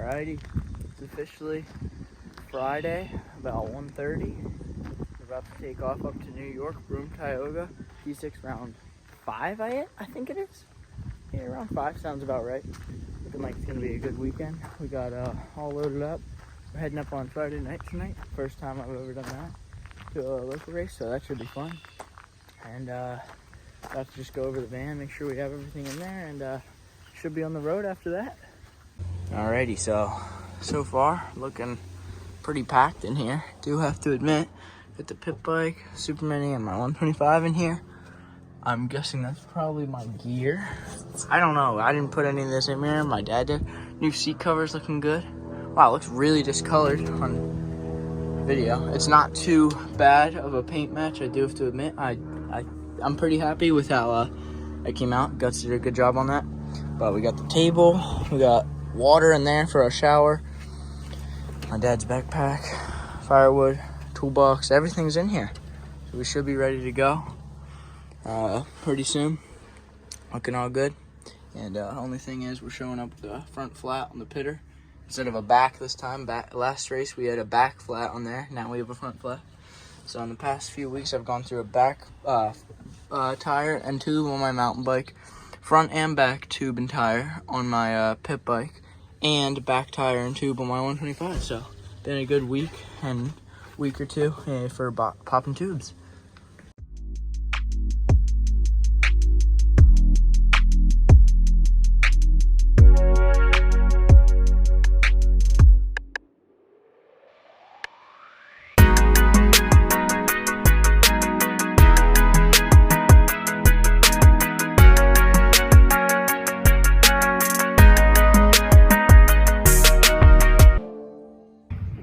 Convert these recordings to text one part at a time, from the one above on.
Alrighty, it's officially Friday, about 1:30. We're about to take off up to New York, Broome, Tioga, P6 round 5, I think it is. Yeah, round 5 sounds about right. Looking like it's gonna be a good weekend. We got all loaded up. We're heading up on Friday night tonight. First time I've ever done that to a local race, so that should be fun. And about to just go over the van, make sure we have everything in there, and should be on the road after that. Alrighty, so far looking pretty packed in here. Do have to admit, got the pit bike, supermini, and my 125 in here. I'm guessing that's probably my gear. I don't know. I didn't put any of this in here. My dad did. New seat covers looking good. Wow, it looks really discolored on video. It's not too bad of a paint match, I do have to admit. I'm pretty happy with how it came out. Guts did a good job on that. But we got the table. We got water in there for our shower. My dad's backpack, firewood, toolbox, everything's in here. So we should be ready to go pretty soon. Looking all good. And only thing is we're showing up with the front flat on the pitter instead of a back this time. Last race we had a back flat on there. Now we have a front flat. So in the past few weeks I've gone through a back tire and tube on my mountain bike, front and back tube and tire on my pit bike, and back tire and tube on my 125. So been a good week and week or two for popping tubes.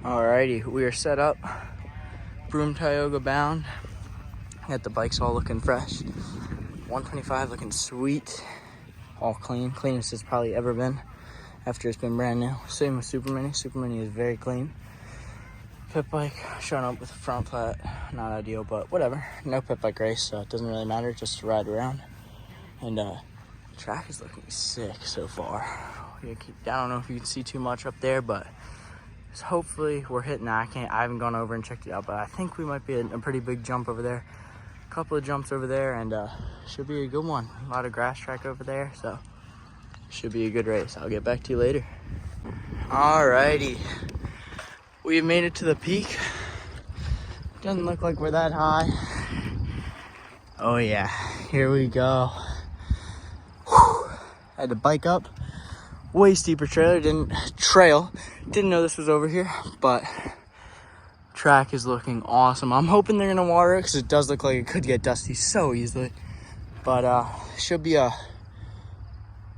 Alrighty, we are set up, Broome, Tioga bound. Got the bikes all looking fresh. 125 looking sweet, all clean, cleanest it's probably ever been after it's been brand new. Same with supermini. Supermini is very clean. Pit bike showing up with a front flat, not ideal, but whatever. No pit bike race, so it doesn't really matter, just to ride around. And the track is looking sick so far. I don't know if you can see too much up there, but so hopefully we're hitting that. I haven't gone over and checked it out, but I think we might be in a pretty big jump over there. A couple of jumps over there, and should be a good one. A lot of grass track over there, so should be a good race. I'll get back to you later. Alrighty, we've made it to the peak. Doesn't look like we're that high. Oh yeah, here we go. Whew. Had to bike up. Way steeper didn't know this was over here, but track is looking awesome. I'm hoping they're gonna water it because it does look like it could get dusty so easily, but should be a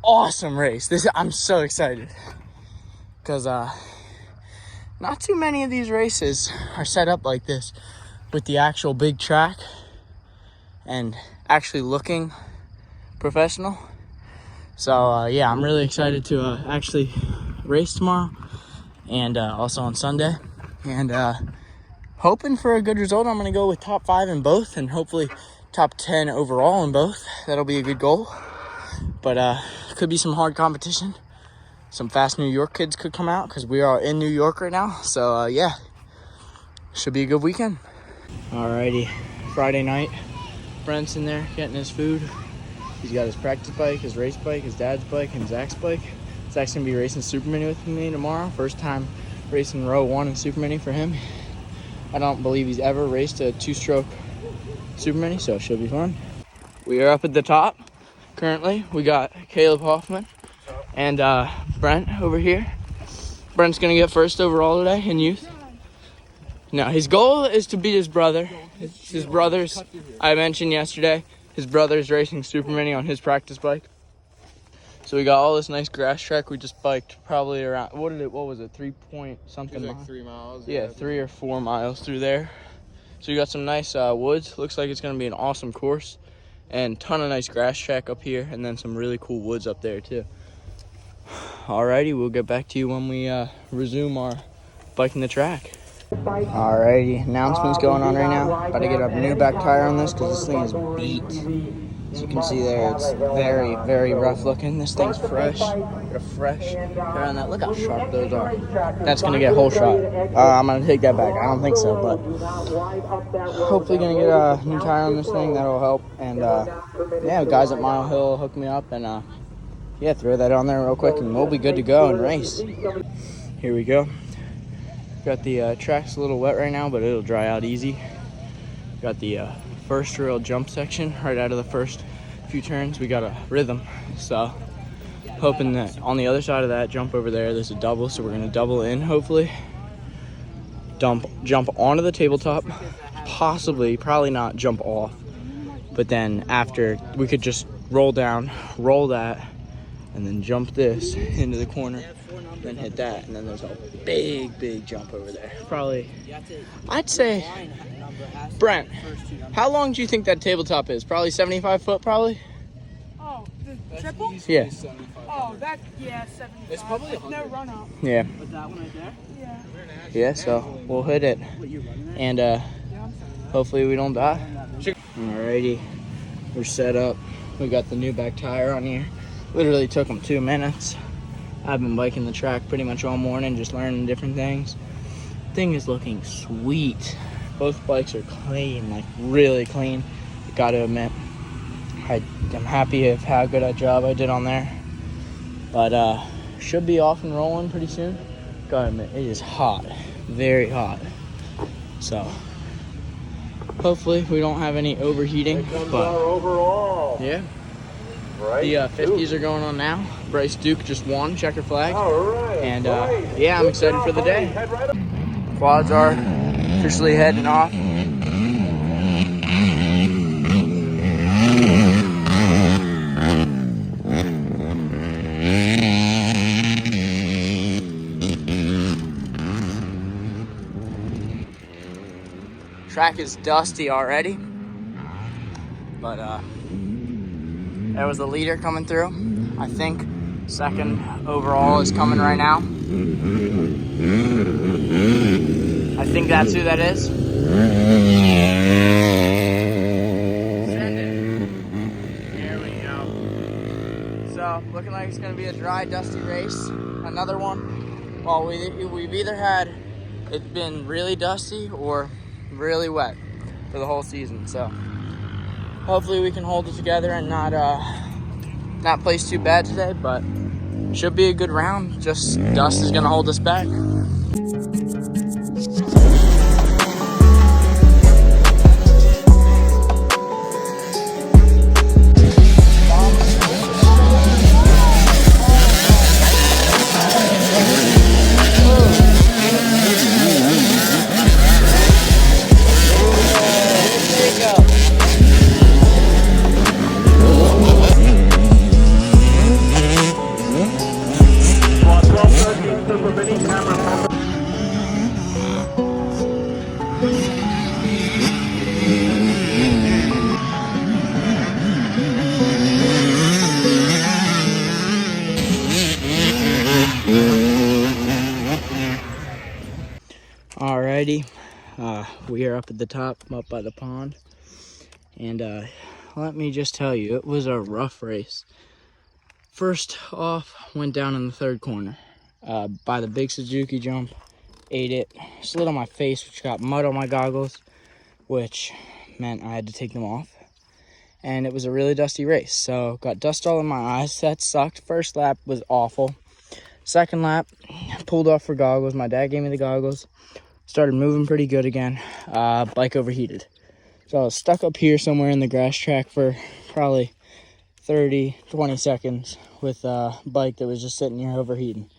awesome race. I'm so excited because not too many of these races are set up like this with the actual big track and actually looking professional. So yeah, I'm really excited to actually race tomorrow and also on Sunday, and hoping for a good result. I'm gonna go with top 5 in both and hopefully top 10 overall in both. That'll be a good goal, but could be some hard competition. Some fast New York kids could come out because we are in New York right now. So yeah, should be a good weekend. Alrighty, Friday night, Brent's in there getting his food. He's got his practice bike, his race bike, his dad's bike, and Zach's bike. Zach's gonna be racing supermini with me tomorrow. First time racing row 1 in supermini for him. I don't believe he's ever raced a 2-stroke supermini, so it should be fun. We are up at the top currently. We got Caleb Hoffman and Brent over here. Brent's gonna get first overall today in youth. Now his goal is to beat his brother. His brother's, I mentioned yesterday, his brother's racing supermini on his practice bike. So we got all this nice grass track. We just biked probably around, what was it, 3 point something miles? Like 3 miles. Yeah, 3 or 4 miles through there. So we got some nice woods. Looks like it's gonna be an awesome course. And ton of nice grass track up here, and then some really cool woods up there too. Alrighty, we'll get back to you when we resume our biking the track. Alrighty, announcements going on right now. About to get a new back tire on this because this thing is beat. As you can see there, it's very, very rough looking. This thing's fresh. Got a fresh hair on that. Look how sharp those are. That's going to get a whole shot. I'm going to take that back. I don't think so, but hopefully going to get a new tire on this thing. That'll help. And, yeah, guys at Mile Hill hook me up and, yeah, throw that on there real quick and we'll be good to go and race. Here we go. Got the track's a little wet right now, but it'll dry out easy. Got the first real jump section right out of the first few turns. We got a rhythm, so hoping that on the other side of that jump over there's a double, so we're gonna double in hopefully. Jump onto the tabletop, probably not jump off, but then after we could just roll down, roll that, and then jump this into the corner, then hit that, and then there's a big jump over there. Probably, I'd say, Brent, how long do you think that tabletop is? Probably 75 foot, probably? Oh, the triple? Yeah. Oh, yeah, 75. It's probably no run up. Yeah. But that one right there? Yeah. Yeah, so we'll hit it. And hopefully we don't die. Alrighty, we're set up. We got the new back tire on here. Literally took them 2 minutes. I've been biking the track pretty much all morning, just learning different things. Thing is looking sweet. Both bikes are clean, like really clean. Gotta admit, I'm happy of how good a job I did on there. But should be off and rolling pretty soon. Gotta admit, it is hot, very hot. So hopefully we don't have any overheating. But yeah. The 50s are going on now. Bryce Duke just won, checker flag. And yeah, I'm excited for the day. Quads are officially heading off. Track is dusty already, but there was a leader coming through. I think second overall is coming right now. I think that's who that is. There we go. So, looking like it's gonna be a dry, dusty race. Another one. Well, we've either had it been really dusty or really wet for the whole season. So hopefully we can hold it together and not place too bad today, but should be a good round. Just dust is gonna hold us back. Alrighty, we are up at the top, up by the pond, and let me just tell you, it was a rough race. First off, went down in the third corner by the big Suzuki jump, ate it, slid on my face, which got mud on my goggles, which meant I had to take them off, and it was a really dusty race, so got dust all in my eyes. That sucked. First lap was awful. Second lap, pulled off for goggles. My dad gave me the goggles. Started moving pretty good again. Bike overheated. So I was stuck up here somewhere in the grass track for probably 30-20 seconds with a bike that was just sitting here overheating.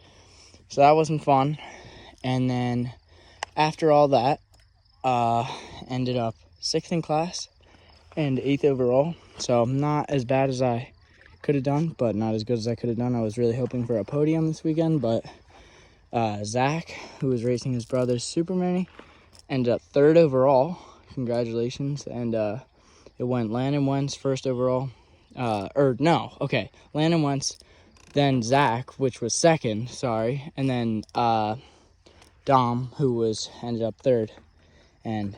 So that wasn't fun. And then after all that, ended up 6th in class and 8th overall. So not as bad as I could have done, but not as good as I could have done. I was really hoping for a podium this weekend, but Zach, who was racing his brother's supermini, ended up 3rd overall. Congratulations. And it went Landon Wentz 1st overall. Landon Wentz, then Zach, which was 2nd, sorry, and then Dom, who ended up 3rd, and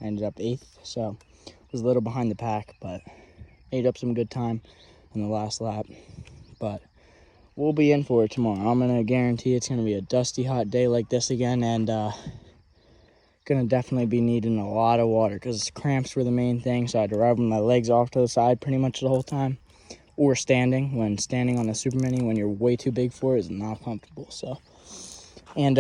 I ended up 8th, so it was a little behind the pack, but made up some good time in the last lap. But we'll be in for it tomorrow. I'm going to guarantee it's going to be a dusty, hot day like this again, and going to definitely be needing a lot of water because cramps were the main thing, so I had to ride with my legs off to the side pretty much the whole time, or standing. When standing on the supermini when you're way too big for it is not comfortable. So, and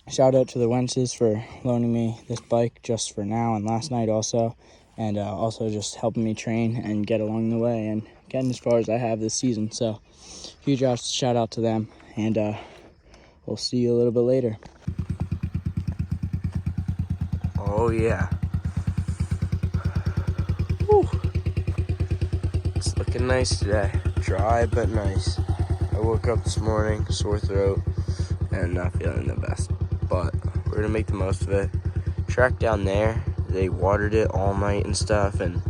shout out to the Wentzes for loaning me this bike just for now and last night also, and also just helping me train and get along the way and getting as far as I have this season. So huge shout out to them, and we'll see you a little bit later. Oh yeah. Whew. It's looking nice today. Dry but nice. I woke up this morning, sore throat, and not feeling the best. But we're gonna make the most of it. Track down there, they watered it all night and stuff, and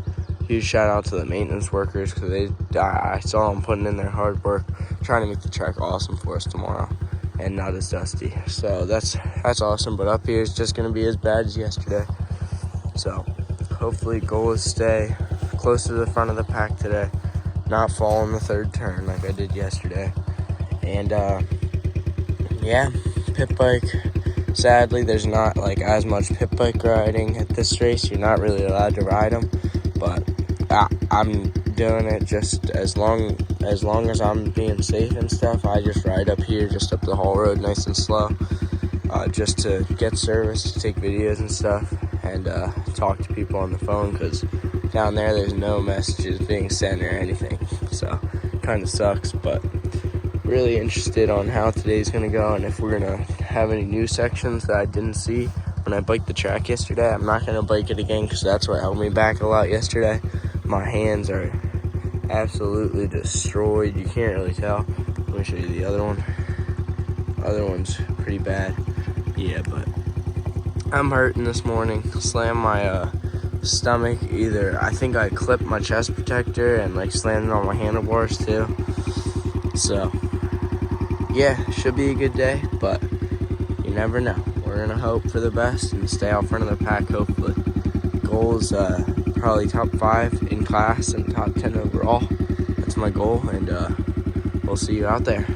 huge shout out to the maintenance workers because I saw them putting in their hard work trying to make the track awesome for us tomorrow and not as dusty. So that's awesome, but up here is just gonna be as bad as yesterday. So hopefully goal is stay close to the front of the pack today, not fall in the third turn like I did yesterday. And yeah, pit bike, sadly there's not like as much pit bike riding at this race. You're not really allowed to ride them, but I'm doing it just as long as I'm being safe and stuff. I just ride up here, just up the haul road, nice and slow, just to get service, to take videos and stuff, and talk to people on the phone, because down there's no messages being sent or anything. So kind of sucks, but really interested on how today's gonna go and if we're gonna have any new sections that I didn't see when I biked the track yesterday. I'm not gonna bike it again because that's what held me back a lot yesterday. My hands are absolutely destroyed. You can't really tell. Let me show you the other one. Other one's pretty bad. Yeah, but I'm hurting this morning. Slammed my stomach. Either I think I clipped my chest protector and like slammed it on my handlebars too. So yeah, should be a good day, but you never know. We're gonna hope for the best and stay out front of the pack, hopefully. Goal is probably top 5 in class and top 10 overall. That's my goal, and we'll see you out there.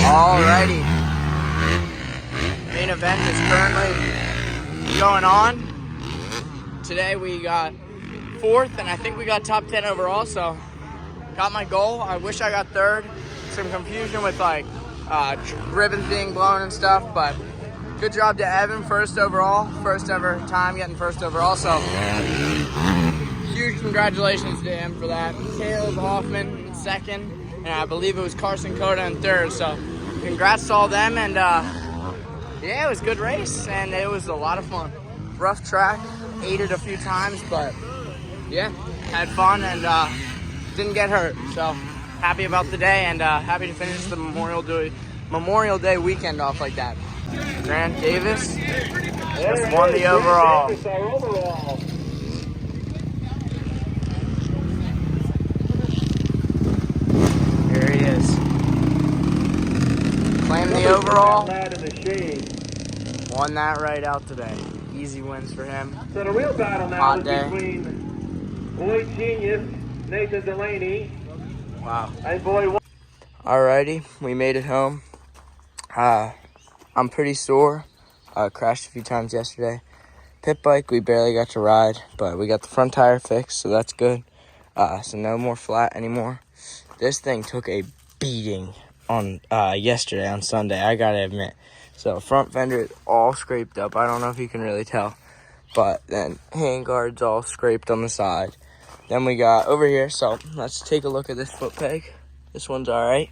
Alrighty, main event is currently going on. Today we got 4th, and I think we got top 10 overall, so got my goal. I wish I got 3rd. Some confusion with like ribbons being blown and stuff, but good job to Evan, 1st overall, 1st ever time getting 1st overall, so huge congratulations to him for that. Caleb Hoffman in 2nd, and I believe it was Carson Coda in 3rd, so congrats to all them, and yeah, it was a good race, and it was a lot of fun. Rough track, ate it a few times, but yeah, had fun and didn't get hurt, so happy about the day, and happy to finish the Memorial Day weekend off like that. Grant Davis just won the overall. Here he is. Claimed the overall. Won that right out today. Easy wins for him. So the real battle now Hot is day. between Boy Genius, Nathan Delaney, Wow. and Boy. Alrighty, we made it home. I'm pretty sore. Crashed a few times yesterday. pit bike, we barely got to ride, but we got the front tire fixed, so that's good. So no more flat anymore. This thing took a beating on yesterday on Sunday, I gotta admit. So front fender is all scraped up. I don't know if you can really tell, but then handguards all scraped on the side. Then we got over here, so let's take a look at this foot peg. This one's all right.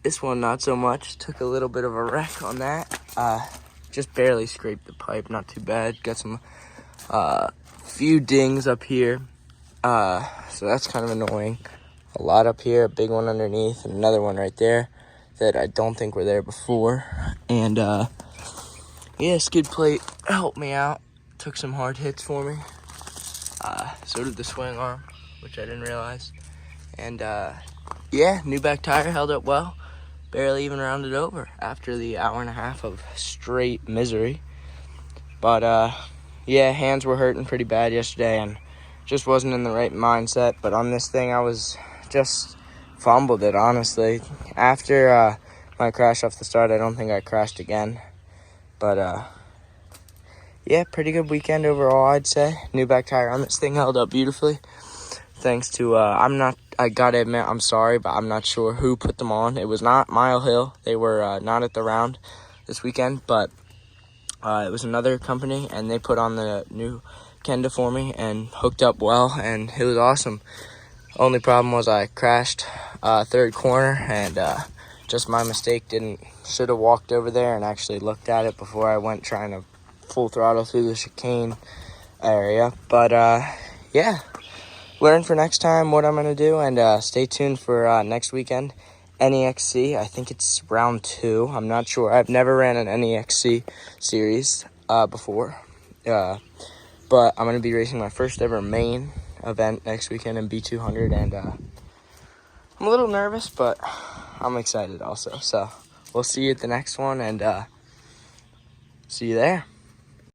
This one, not so much. Took a little bit of a wreck on that. Just barely scraped the pipe, not too bad. Got some few dings up here. So that's kind of annoying. A lot up here, a big one underneath, and another one right there that I don't think were there before. And yeah, skid plate helped me out. Took some hard hits for me. So did the swing arm, which I didn't realize. And yeah, new back tire held up well. Barely even rounded over after the hour and a half of straight misery. But yeah, hands were hurting pretty bad yesterday and just wasn't in the right mindset. But on this thing, I was just fumbled it, honestly. After my crash off the start, I don't think I crashed again. But yeah, pretty good weekend overall, I'd say. New back tire on this thing held up beautifully. Thanks to, I gotta admit, I'm sorry, but I'm not sure who put them on. It was not Mile Hill. They were not at the round this weekend, but it was another company, and they put on the new Kenda for me and hooked up well, and it was awesome. Only problem was I crashed third corner, and just my mistake. Should have walked over there and actually looked at it before I went trying to full throttle through the chicane area. But yeah, learn for next time what I'm going to do, and stay tuned for next weekend. NEXC, I think it's round 2. I'm not sure. I've never ran an NEXC series before. But I'm going to be racing my first ever main event next weekend in B200, and I'm a little nervous, but I'm excited also. So we'll see you at the next one, and see you there.